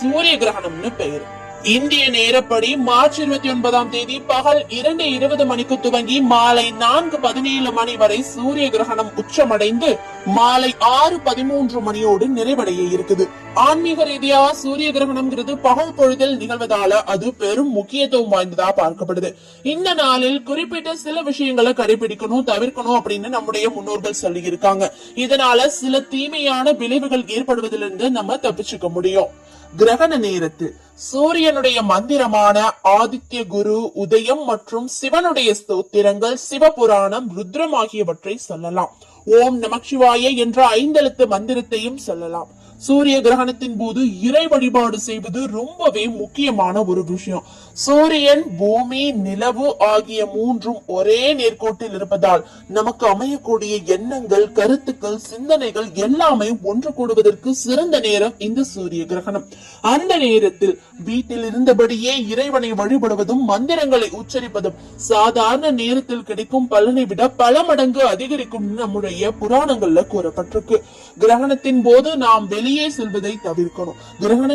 சூரிய கிரகணம்னு பெயர். இந்திய நேரப்படி மார்ச் 29ஆம் தேதி பகல் 2:20 மணிக்கு துவங்கி மாலை 4:17 மணி வரை சூரிய கிரகணம் உச்சமடைந்து மாலை 6:13 மணியோடு நிறைவடைய இருக்குது. ஆன்மீக ரீதியா சூரிய கிரகணம்ங்கிறது பகல் பொழுதில் நிகழ்வதால அது பெரும் முக்கியத்துவம் வாய்ந்ததா பார்க்கப்படுது. இந்த நாளில் குறிப்பிட்ட சில விஷயங்களை கடைபிடிக்கணும், தவிர்க்கணும் அப்படின்னு நம்முடைய முன்னோர்கள் சொல்லி இருக்காங்க. இதனால சில தீமையான விளைவுகள் ஏற்படுவதிலிருந்து நம்ம தப்பிச்சுக்க முடியும். கிரகண நேரத்தில் சூரியனுடைய மந்திரமான ஆதித்ய குரு, உதயம் மற்றும் சிவனுடைய ஸ்தோத்திரங்கள், சிவபுராணம், ருத்ரம் ஆகியவற்றை சொல்லலாம். ஓம் நமச்சிவாய என்ற 5 எழுத்து மந்திரத்தையும் சொல்லலாம். சூரிய கிரகணத்தின் போது இறை வழிபாடு செய்வது ரொம்பவே முக்கியமான ஒரு விஷயம். சூரியன், பூமி, நிலவு ஆகிய மூன்றும் ஒரே நேர்கோட்டில் இருப்பதால் நமக்கு அமையக்கூடிய எண்ணங்கள், கருத்துக்கள், சிந்தனைகள் எல்லாமே ஒன்று கூடுவதற்கு சிறந்த நேரம் இந்த சூரிய கிரகணம். அந்த நேரத்தில் வீட்டில் இருந்தபடியே இறைவனை வழிபடுவதும் மந்திரங்களை உச்சரிப்பதும் சாதாரண நேரத்தில் கிடைக்கும் பலனை விட பல மடங்கு அதிகரிக்கும் நம்முடைய புராணங்கள்ல கூறப்பட்டிருக்கு. கிரகணத்தின் போது நாம் வெளியே செல்வதை தவிர்க்கணும். கிரகண